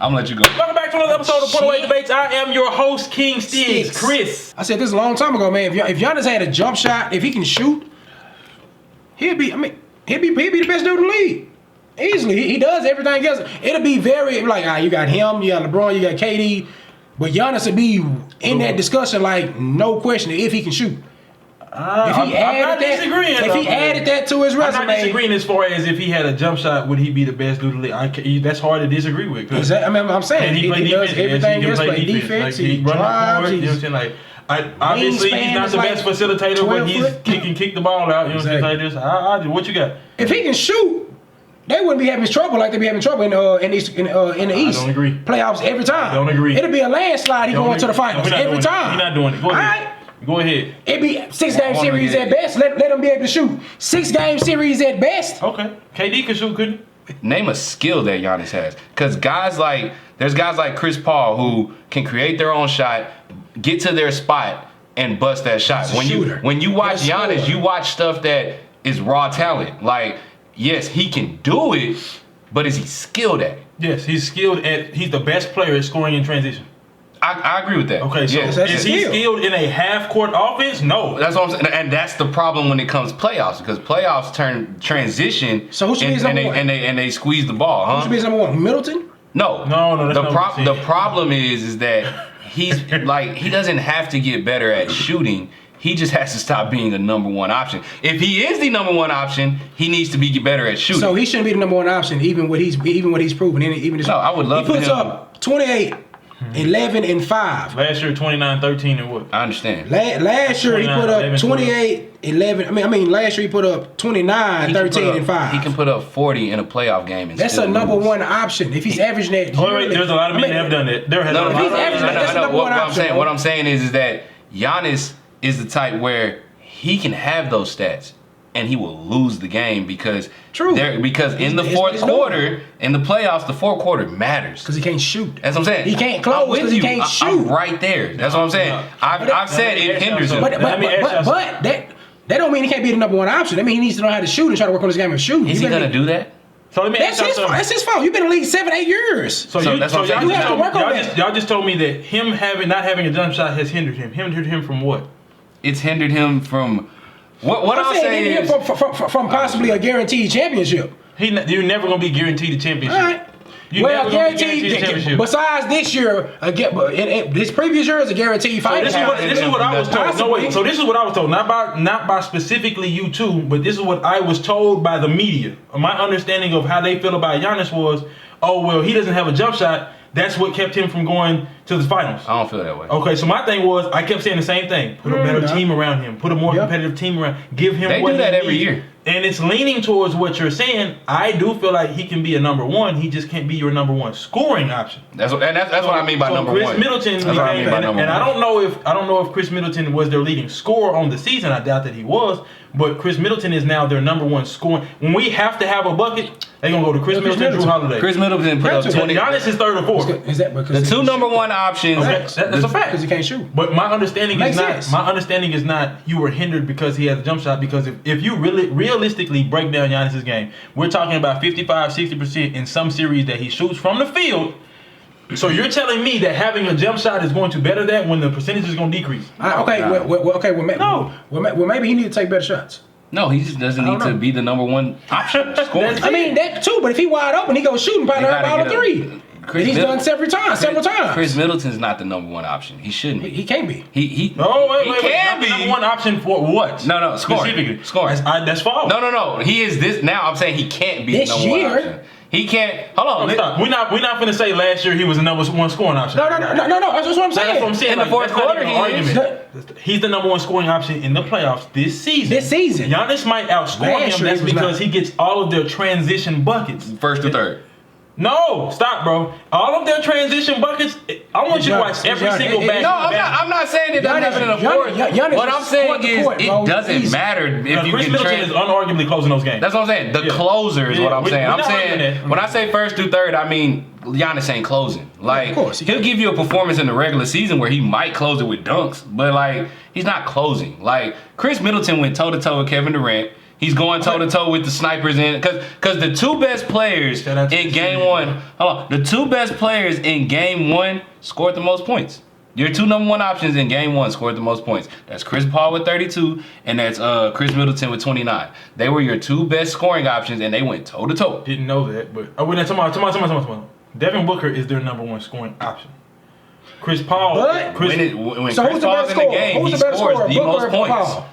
I'm gonna let you go. Welcome back to another episode of Point Away Debates. I am your host, King Stiggs, Chris. I said this a long time ago, man. If Giannis had a jump shot, if he can shoot, he'd be the best dude in the league. Easily. He does everything else. It'll be very like, you got him, you got LeBron, you got KD, but Giannis would be in that discussion like no question if he can shoot. I'm not disagreeing. If he added that to his resume, I'm not disagreeing as far as if he had a jump shot, would he be the best dude in the league? That's hard to disagree with. I'm saying he does everything else. Play defense. He drives. You know what I'm saying? Like, obviously he's not the best facilitator, but he can kick the ball out. You know what I'm saying? What you got? If he can shoot, they wouldn't be having trouble like they be having trouble in the East. I don't agree. Playoffs every time. I don't agree. It'll be a landslide. He going to the finals every time. He's not doing it. Go ahead. Go ahead. It'd be 6-game series at best. Let them be able to shoot. 6-game series at best. Okay. KD can shoot, couldn't he? Name a skill that Giannis has. Because there's guys like Chris Paul who can create their own shot, get to their spot, and bust that shot. When you watch Giannis, you watch stuff that is raw talent. Like, yes, he can do it, but is he skilled at it? Yes, he's the best player at scoring in transition. I agree with that. Okay, so is he skilled in a half-court offense? No. That's what I'm saying. And that's the problem when it comes to playoffs, because playoffs turn transition so who should be number one? And they squeeze the ball, huh? Who should be number one? Middleton? No. That's the problem is that he's like, he doesn't have to get better at shooting. He just has to stop being a number one option. If he is the number one option, he needs to be better at shooting. So he shouldn't be the number one option, even what he's proven. No, I would love he puts up 28, 11, and 5. Last year, 29, 13, and what? I understand. Last year he put up 28, 11. Last year he put up 29, 13, and 5. He can put up 40 in a playoff game. And that's a number one option. If he's averaging that. There's a lot of men that have done that. What I'm saying is that Giannis is the type where he can have those stats and he will lose the game because in the fourth quarter, in the playoffs, the fourth quarter matters. Because he can't shoot. That's what I'm saying. He can't close because he can't shoot. I'm right there. That's what I'm saying. I've said it hinders him. But that don't mean he can't be the number one option. That mean he needs to know how to shoot and try to work on his game of shooting. Is he going to do that? So that's his fault. You've been in the league 7-8 years. So y'all just told me that him not having a jump shot has hindered him. Hindered him from what? It's hindered him from what I'll say is from possibly a guaranteed championship. You're never gonna be guaranteed a championship. All right. Guaranteed. Besides this year, this previous year is a guaranteed fight. This is what I was told. No wait. So this is what I was told. Not by specifically you two, but this is what I was told by the media. My understanding of how they feel about Giannis was, he doesn't have a jump shot. That's what kept him from going to the finals. I don't feel that way. Okay, so my thing was, I kept saying the same thing. Put a better team around him. Put a more competitive team around. Give him what he needs. They do that every year. And it's leaning towards what you're saying. I do feel like he can be a number one. He just can't be your number one scoring option. That's what I mean by number Chris one. Middleton that's what I mean by number one. And I don't know if Chris Middleton was their leading scorer on the season. I doubt that he was. But Chris Middleton is now their number one scoring. When we have to have a bucket, they're gonna go to Chris Middleton, Jrue Holiday. Chris Middleton put up 20. Giannis is third or fourth. Is that because the two number one options? That's a fact. Because he can't shoot. But my understanding is not you were hindered because he had a jump shot. Because if you really realistically break down Giannis's game, we're talking about 55-60% in some series that he shoots from the field. So you're telling me that having a jump shot is going to better that when the percentage is going to decrease? Maybe he need to take better shots. No, he just doesn't need to be the number one option scorer. That too, but if he wide open, he goes shooting probably about a three. He's done several times. Chris Middleton's not the number one option. He shouldn't be. He can't be. He can be. Number one option for what? No, scoring. That's false. No. He is this now. I'm saying he can't be the number one option. He can't. Hold on. Stop. We're not finna say last year he was the number one scoring option. No. That's what I'm saying. That's what I'm saying. In the fourth quarter, he's the number one scoring option in the playoffs this season. Giannis might outscore him. That's because he gets all of their transition buckets. First to third. No, stop, bro. All of their transition buckets. I want you to watch every single back. No, I'm not saying it doesn't happen in the fourth. What I'm saying is it doesn't matter if you Chris Middleton is unarguably closing those games. That's what I'm saying. The closer is what I'm saying. I'm saying when I say first through third, I mean Giannis ain't closing. Like, of course, he'll give you a performance in the regular season where he might close it with dunks, but like he's not closing. Like Chris Middleton went toe to toe with Kevin Durant. He's going toe to toe with the snipers in because the two best players in game one. Hold on, the two best players in game one scored the most points. Your two number one options in game one scored the most points. That's Chris Paul with 32, and that's Chris Middleton with 29. They were your two best scoring options, and they went toe to toe. Didn't know that, but I went tomorrow. Devin Booker is their number one scoring option. Chris Paul. When Chris Paul's in the game, he scores the most points.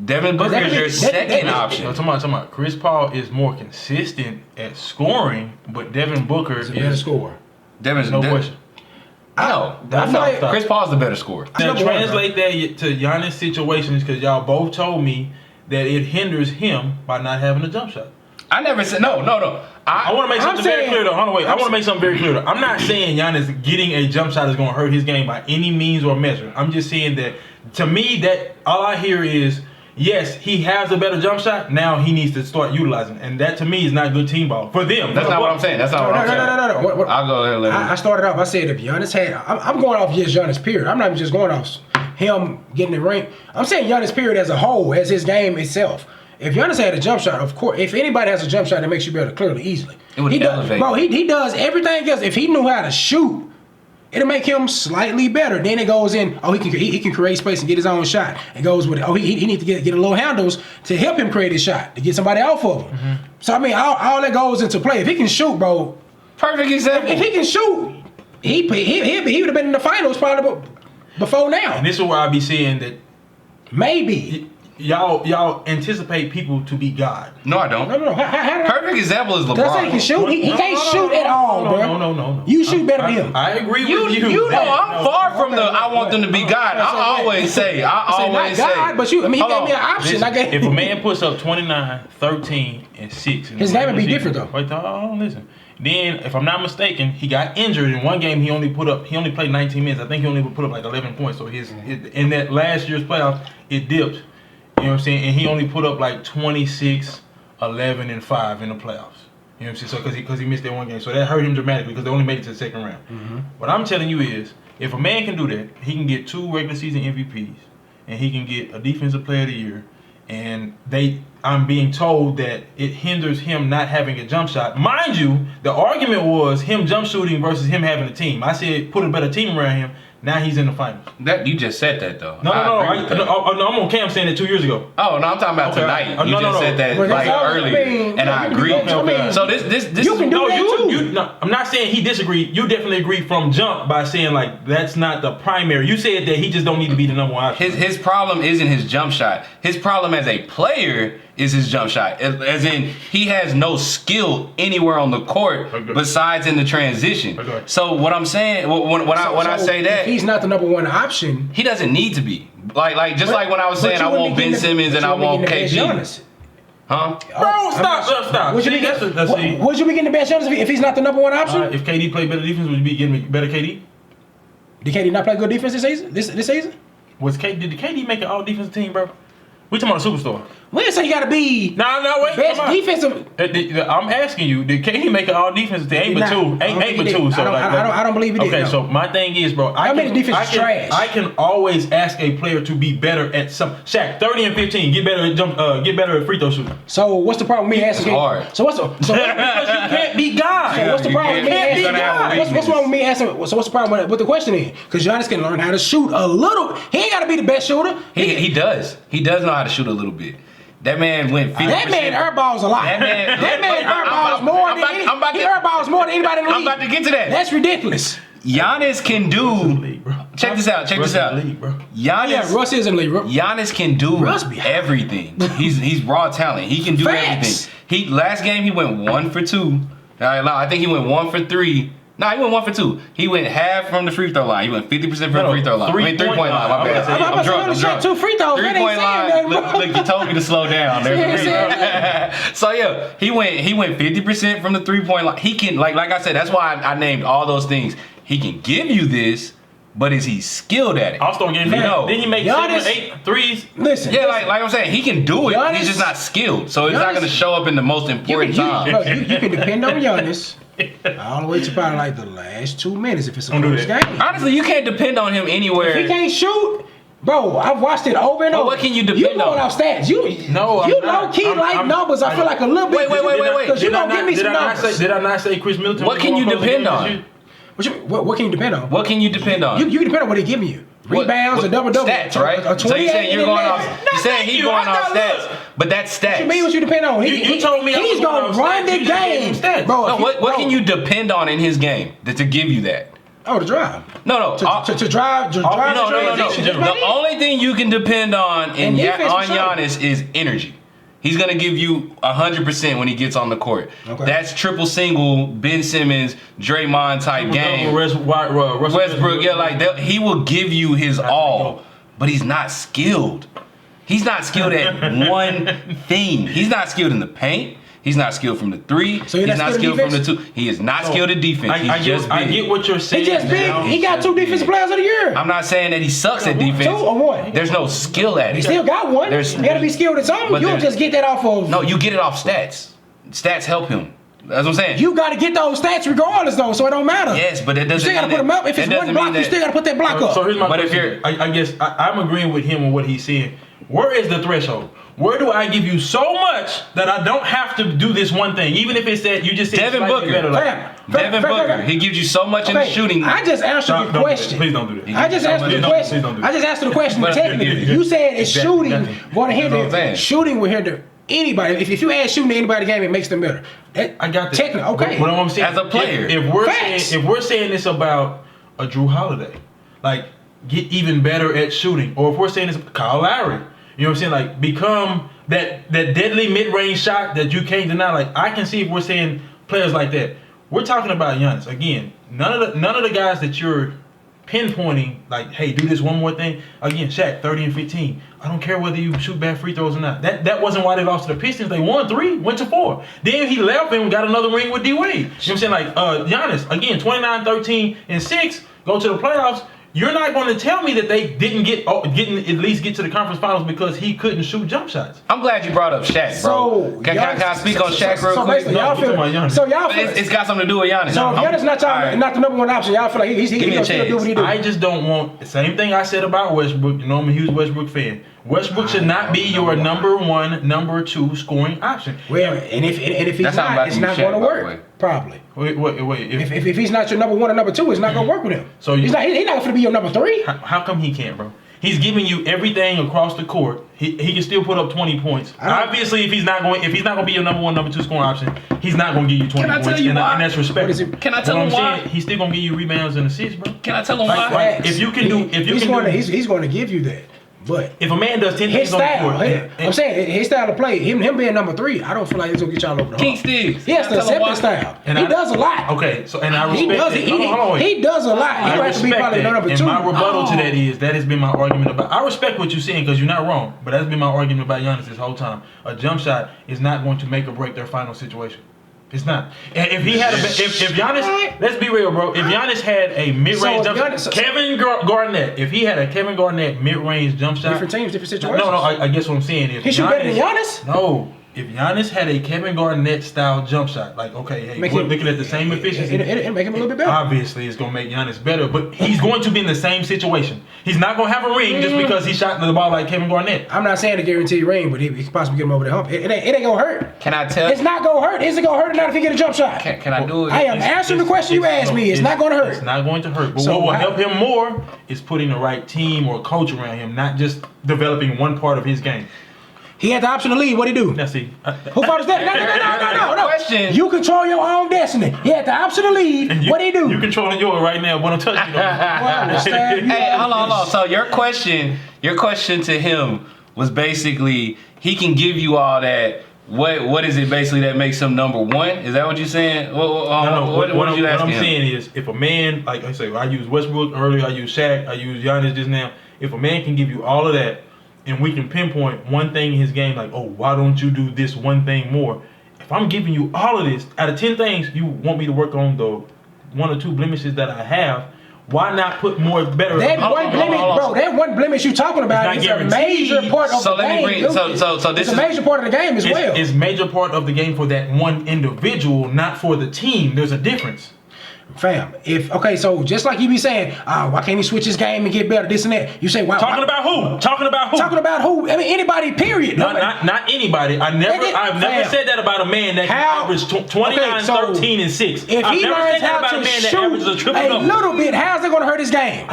Devin Booker is your second option. I'm talking about Chris Paul is more consistent at scoring, but Devin Booker is a better scorer. Devin's no question. No, Chris Paul's the better scorer. Now translate that to Giannis situations because y'all both told me that it hinders him by not having a jump shot. I never said no. I want to make something very clear though. Hold on, wait. I want to make something very clear though. I'm not saying Giannis getting a jump shot is going to hurt his game by any means or measure. I'm just saying that to me that all I hear is yes, he has a better jump shot. Now he needs to start utilizing, and that to me is not good team ball for them. That's not what I'm saying. That's not what I'm saying. No. I'll go ahead and let I started off. I said if Giannis had, I'm going off just Giannis period. I'm not even just going off him getting the ring. I'm saying Giannis period as a whole, as his game itself. If Giannis had a jump shot, of course, if anybody has a jump shot that makes you better clearly, easily. It would elevate. Bro, he does everything else. If he knew how to shoot, it'll make him slightly better. Then it goes in, he can create space and get his own shot. It goes with it. He needs to get a little handles to help him create his shot, to get somebody off of him. Mm-hmm. So, I mean, all that goes into play. If he can shoot, bro. Perfect example. If he can shoot, he would have been in the finals probably before now. And this is where I be seeing that maybe. Y'all anticipate people to be God. No, I don't. No. Perfect example is LeBron. Does he can shoot? He can't shoot at all, bro. No. You shoot better than him. I agree with you. You know, I'm far from I want them to be God. I always say. Not God, but you. I mean, he gave me an option. Listen, if a man puts up 29, 13, and 6, his game would be different though. Wait, listen. Then, if I'm not mistaken, he got injured in one game. He only played 19 minutes. I think he only put up like 11 points. So his in that last year's playoff, it dipped. You know what I'm saying? And he only put up like 26, 11, and 5 in the playoffs. You know what I'm saying? So because he missed that one game. So that hurt him dramatically because they only made it to the second round. Mm-hmm. What I'm telling you is, if a man can do that, he can get 2 regular season MVPs, and he can get a defensive player of the year, and I'm being told that it hinders him not having a jump shot. Mind you, the argument was him jump shooting versus him having a team. I said put a better team around him. Now he's in the finals. That you just said that though. No. I'm on Cam saying it 2 years ago. Oh no, I'm talking about tonight. You just said that like earlier, and I agree. So this you can do that too. No, I'm not saying he disagreed. You definitely agreed from jump by saying like that's not the primary. You said that he just don't need to be the number one option. His problem isn't his jump shot. His problem as a player is his jump shot. As in, he has no skill anywhere on the court besides in the transition. So what I'm saying, when I say that, if he's not the number one option, he doesn't need to be. Like when I was saying I want Ben Simmons and I want KG. Huh? Bro, stop. Would you be getting the best Giannis if he's not the number one option? If KD played better defense, would you be getting better KD? Did KD not play good defense this season? This season? Did KD make an all defensive team, bro? We talking about a superstar. We didn't say you gotta be wait. best defensive. I'm asking you, did KD make an all defensive team? 8 for 2. So I don't believe he did. Okay, so my thing is, bro, trash. I can always ask a player to be better at some. Shaq, 30 and 15, get better at free throw shooting. So what's the problem with me asking? Hard. So because you can't be God. So what's the problem with me asking? What's wrong with me asking? So what's the problem with the question is? Because Giannis can learn how to shoot a little. He ain't gotta be the best shooter. He does. He does know how to shoot a little bit. That man went 50%. That man airballs a lot. That man airballs more than anybody in the league. I'm about to get to that. That's ridiculous. Giannis can do. Check this out. Giannis. Russ is in the league, bro. Giannis can do everything. He's raw talent. He can do everything. Last game he went 1 for 2. I think he went 1 for 3. No, he went 1 for 2. He went half from the free throw line. He went 50% from the free throw line. 3-point line. My bad. I'm drunk. 2 free throws. 3-point line. Look, you told me to slow down. So yeah, he went 50% from the 3-point line. He can like I said. That's why I named all those things. He can give you this, but is he skilled at it? All-Star game. No. Did he make 7 or 8 threes? Listen. Yeah, like I'm saying, he can do it. He's just not skilled. So it's not going to show up in the most important time. You can depend on Giannis. All the way to probably like the last 2 minutes if it's a close game. Honestly, you can't depend on him anywhere. If he can't shoot, Bro, I've watched it over and over. What can you depend You going on? off stats. You low key like numbers. I feel like a little bit. Wait. Because you don't give me some numbers. Did I not say Chris Middleton? What can you depend on? What can you depend on? What can you depend on? You can depend on what he giving you. Rebounds, a double-double. Stats, right? So you saying you're going off. You saying he's going off stats, but that's stats. What you mean? What you depend on? You told me he's going to run the game, bro. No, what can you depend on in his game to give you that? Oh, to drive. No. To drive. No. The only thing you can depend on on Giannis is energy. He's gonna give you 100% when he gets on the court. Okay. That's triple single Ben Simmons, Draymond type game. Westbrook, he will give you his all, but he's not skilled. He's not skilled at one thing. He's not skilled in the paint. He's not skilled from the three. So he's not skilled from the two. He is not skilled at defense. I get what you're saying. He's just big. He got 2 defensive players of the year. I'm not saying that he sucks at defense. 2 or 1? There's no skill at it. He still got 1. You got to be skilled at something. You don't just get that off of. No, you get it off stats. Stats help him. That's what I'm saying. You got to get those stats regardless, though, so it don't matter. Yes, but it doesn't. You still got to put them up. If it's 1 block, you still got to put that block up. So here's my question. I guess I'm agreeing with him on what he's saying. Where is the threshold? Where do I give you so much that I don't have to do this one thing? Even if it's that you just said Devin Booker. Devin Booker. He gives you so much in the shooting. I just answered your question. Please don't do that. I just answered the question. I just answered the question technically. You said it's shooting going to hinder. Shooting will hinder anybody. If you add shooting to anybody in the game, it makes them better. I got that. Technically, okay. What I'm saying, as a player, if we're saying this about a Drew Holiday, like get even better at shooting, or if we're saying this about Kyle Lowry. You know what I'm saying? Like, become that deadly mid-range shot that you can't deny. Like, I can see if we're saying players like that. We're talking about Giannis. Again, none of the guys that you're pinpointing, like, hey, do this one more thing. Again, Shaq, 30 and 15. I don't care whether you shoot bad free throws or not. That wasn't why they lost to the Pistons. They won 3, went to 4. Then he left and got another ring with D Wade. You know what I'm saying? Like, Giannis, again, 29, 13, and 6, go to the playoffs. You're not going to tell me that they didn't at least get to the conference finals because he couldn't shoot jump shots. I'm glad you brought up Shaq, bro. Can I speak on Shaq real quick? It's got something to do with Giannis. So if Giannis not the number 1 option, y'all feel like he's going to do what he do. I just don't want the same thing I said about Westbrook. You know, I'm a huge Westbrook fan. Westbrook should not be your number 1, number 2 scoring option. Well, and if he's not, it's not going to work. Probably. Wait. If he's not your number 1 or number 2, it's not going to work with him. So he's not going to be your number 3. How come he can't, bro? He's giving you everything across the court. He can still put up 20 points. Obviously, if he's not going to be your number 1, number 2 scoring option, he's not going to give you 20 points, and that's respectable. Can I tell him why? He's still going to give you rebounds and assists, bro. Can I tell him why? He's going to give you that. But if a man does 10 things on the court, I'm saying his style of play, him being number 3, I don't feel like he's gonna get y'all over the King Sticks. He has to accept his style. And he does a lot. Okay, so and I respect he does a lot. He has to be probably number 2. And my rebuttal to that has been my argument about. I respect what you're saying because you're not wrong, but that's been my argument about Giannis this whole time. A jump shot is not going to make or break their final situation. It's not. And if he had if Giannis, let's be real, bro. If Giannis had a mid-range jump shot, Kevin Garnett, if he had a Kevin Garnett mid-range jump shot, different teams, different situations. No. I guess what I'm saying is he shoot better than Giannis. No. If Giannis had a Kevin Garnett style jump shot, like, okay, hey, we're looking at the same efficiency. It'll make him a little bit better. Obviously, it's going to make Giannis better, but he's going to be in the same situation. He's not going to have a ring just because he shot the ball like Kevin Garnett. I'm not saying a guaranteed ring, but he can possibly get him over the hump. It ain't going to hurt. Can I tell? It's not going to hurt. Is it going to hurt or not if he get a jump shot? Can I do it? I am answering the question you asked me. It's not going to hurt. It's not going to hurt. But what will help him more is putting the right team or coach around him, not just developing one part of his game. He had the option to leave. What'd he do? Now see. Who fought his destiny? No. Question. You control your own destiny. He had the option to leave. What'd he do? You controlling yours right now. When I'm touching you. Hey, hold on. So your question to him was basically he can give you all that. What is it basically that makes him number 1? Is that what you're saying? No. What I'm saying is, if a man, like I say, I use Westbrook earlier, I use Shaq, I use Giannis just now. If a man can give you all of that, and we can pinpoint one thing in his game, like, oh, why don't you do this one thing more? If I'm giving you all of this, out of 10 things you want me to work on the 1 or 2 blemishes that I have, why not put more better? That one blemish you talking about is a major part of the game. It's a major part of the game as well. It's a major part of the game for that one individual, not for the team. There's a difference. Fam, so just like you be saying, why can't he switch his game and get better, this and that? You say, why? Talking about who? Talking about who? I mean, anybody, period. Not anybody. I've never said that about a man that can average 29, 13, and 6. If he learns how to shoot a little bit, how's that going to hurt his game?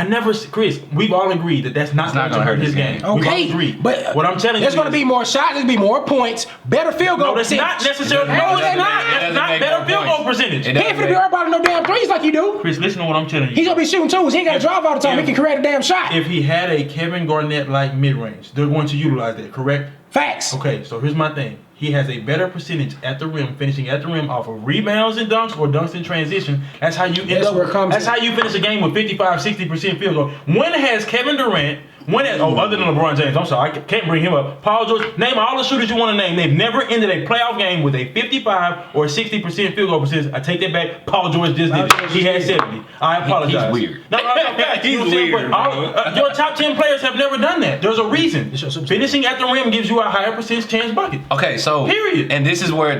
Chris, we've all agreed that that's not going to hurt his game. Okay, we've all agreed. But what I'm telling you, there's going to be more shots, there's going to be more points, better field goal. No, that's not necessarily. No, it's not. That's not better field goal percentage. He ain't finna be worried about no damn threes like you do. Chris, listen to what I'm telling you. He's gonna be shooting twos. He ain't got to drive all the time. He can create a damn shot. If he had a Kevin Garnett-like mid-range, they're going to utilize that, correct? Facts. Okay, so here's my thing. He has a better percentage at the rim, finishing at the rim off of rebounds and dunks or dunks in transition. That's how you end up. That's how you finish a game with 55-60% field goal. When has Kevin Durant? Other than LeBron James, I'm sorry, I can't bring him up. Paul George, name all the shooters you want to name. They've never ended a playoff game with a 55 or 60% field goal percentage. I take that back. Paul George just did it. He had 70. I apologize. He's weird. No, fact. He's weird. Your top 10 players have never done that. There's a reason. Finishing at the rim gives you a higher percentage chance bucket. Okay, so period. And this is where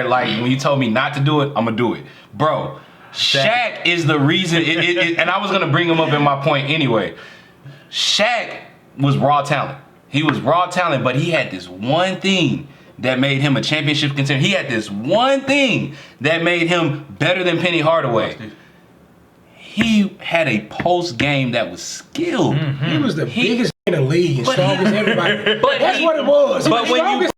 like when you told me not to do it, I'm gonna do it, bro. Shaq is the reason. And I was gonna bring him up in my point anyway. Shaq was raw talent. He was raw talent, but he had this one thing that made him a championship contender. He had this one thing that made him better than Penny Hardaway. He had a post game that was skilled. Mm-hmm. He was the biggest in the league and strongest everybody. But that's what it was. But when you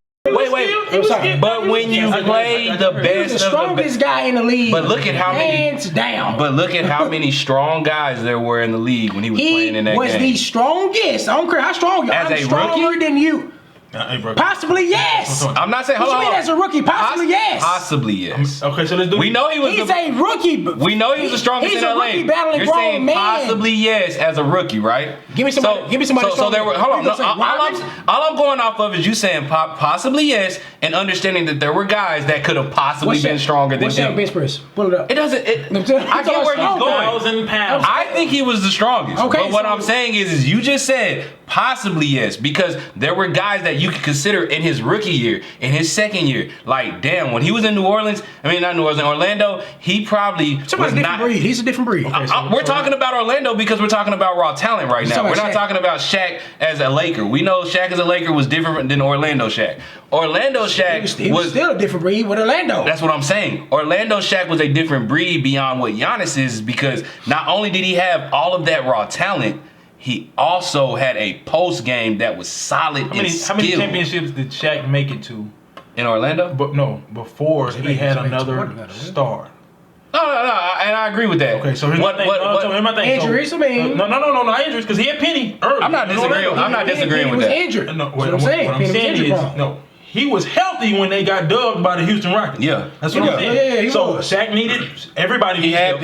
But when you play the best, he was the strongest guy in the league. But look at how many hands down. But look at how many strong guys there were in the league when he was playing in that game. He was the strongest. I don't care how strong you are. I'm stronger than you. Possibly yes. I'm not saying. What you mean as a rookie? Possibly yes. Possibly yes. Okay, so let's do. We know he was. He's a rookie. We know he was the strongest in LA. He's a rookie battling You're grown saying man. possibly yes as a rookie, right? Give me somebody. So there were. Hold on. No, all I'm going off of is you saying possibly yes, and understanding that there were guys that could have possibly been stronger than him. What's that bench press? Pull it up. It doesn't. I get where he's going. I think he was the strongest. Okay, but what I'm saying is you just said possibly yes because there were guys that you could consider in his rookie year, in his second year. Like, damn, when he was in New Orleans, not New Orleans, in Orlando, he probably was not. Breed. He's a different breed. We're talking about Orlando because we're talking about raw talent right now. We're not talking about Shaq as a Laker. We know Shaq as a Laker was different than Orlando Shaq. Orlando Shaq he was still a different breed with Orlando. That's what I'm saying. Orlando Shaq was a different breed beyond what Giannis is because not only did he have all of that raw talent, he also had a post game that was solid and skilled. How many championships did Shaq make it to? In Orlando? But no, before he had another star. No, and I agree with that. Okay, so here's my thing. Injuries, I mean. No, not injuries, because he had Penny early. I'm not disagreeing with that. He was injured. No, what I'm saying is, he was healthy when they got dubbed by the Houston Rockets. Yeah. That's what I'm saying. Yeah, so Shaq needed everybody. He had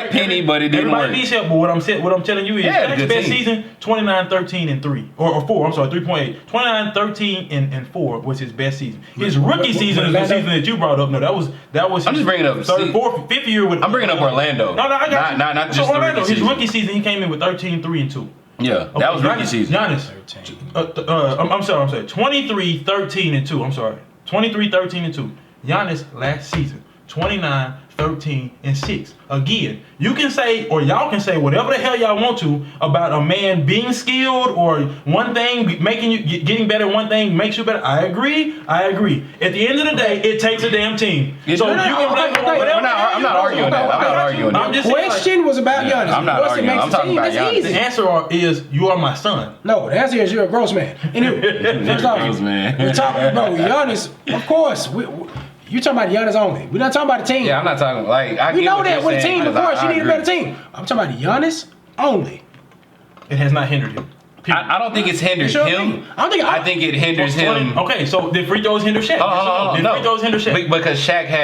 Penny, but it didn't work. Everybody needs help. But what I'm telling you is Shaq's best season 29-13-3 or 4. I'm sorry, 3.8. 29-13-4 was his best season. His rookie season is the season that you brought up. No, that was. I'm just bringing up third, fourth, fifth year with. I'm bringing up Orlando. No, I got you. Not just Orlando. His rookie season, he came in with 13-3-2. Yeah, that was rookie season. Giannis. I'm sorry. 23-13-2. I'm sorry. 23-13-2. Giannis last season, 29-13-6. Again, you can say, or y'all can say whatever the hell y'all want to about a man being skilled or one thing making you getting better. One thing makes you better. I agree. At the end of the day, it takes a damn team. So you can blame whatever. I'm not arguing that. The question was about Giannis. I'm not arguing. I'm talking about Giannis. The answer is you are my son. No, the answer is you're a gross man. First off, we're talking about Giannis. Of course, you talking about Giannis only. We're not talking about the team. Yeah, I'm not talking like. We know that with a team, of course, you need a better team. I'm talking about Giannis only. It has not hindered him. I don't think it's hindered him. I think it hinders him. Okay, so the free throws hinder Shaq. No. Free throws hinder Shaq.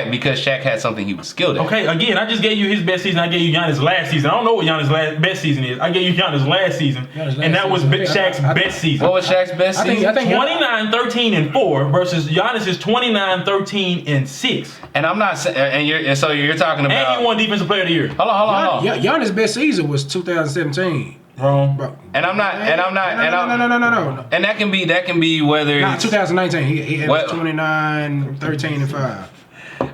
Because Shaq had something he was skilled at. Okay, again, I just gave you his best season. I gave you Giannis' last season. I don't know what Giannis' best season is. I gave you Giannis' last season, and that was Shaq's best season. What was Shaq's best season? 29-13-4 versus Giannis' 29-13-6. And I'm not saying, and you're talking about. And he won Defensive Player of the Year. Hold on. Giannis' best season was 2017. Wrong. Bro. And I'm not. No. And that can be whether. Nah, 2019. He had 29, 13, and 5.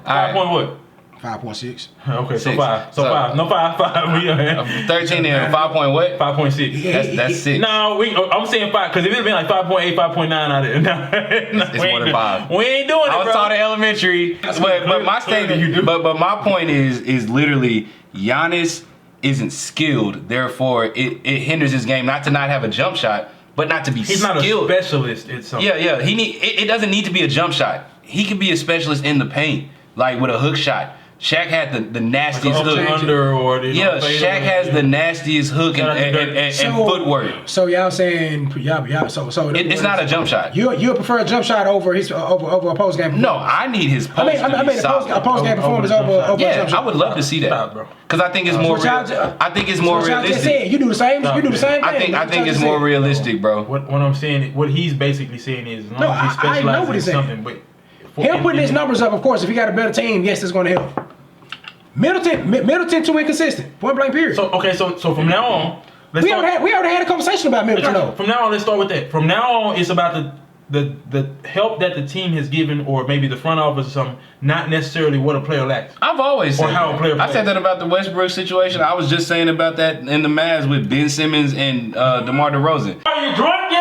5 point what? 5.6. Okay, so 6. 5. So 5. No, 5. 5. We 13 and 5 point what? 5.6. That's 6. No, I'm saying 5 because if it had been like 5.8, 5.9 out of it, It's more than 5. We ain't doing it, I was bro. taught in elementary, but my statement, but my point is literally Giannis isn't skilled, therefore it hinders his game not to not have a jump shot, but not to be He's skilled. not a specialist at something. Yeah. It doesn't need to be a jump shot. He could be a specialist in the paint, like with a hook shot. Shaq had the nastiest like hook. Under or Shaq has the nastiest hook and footwork. So y'all saying It's not a jump shot. You prefer a jump shot over a post game? No, I need his post. I mean a post game performance over a jump shot. I would love to see that, bro. Because I think it's more. I think it's more realistic. You do the same. You do the same I thing. think it's more realistic, bro. What I'm saying, what he's basically saying is, as long as he I know specializes what he's in saying. something, but Him putting his numbers up, of course, if he got a better team, yes, it's going to help. Middleton too inconsistent. Point blank period. So from now on, we already had a conversation about Middleton though. From now on, let's start with that. From now on, it's about the help that the team has given, or maybe the front office or something, not necessarily what a player lacks. I've always said how a player I said plays. that about the Westbrook situation. I was just saying about that in the Mavs with Ben Simmons and DeMar DeRozan. Are you drunk yet?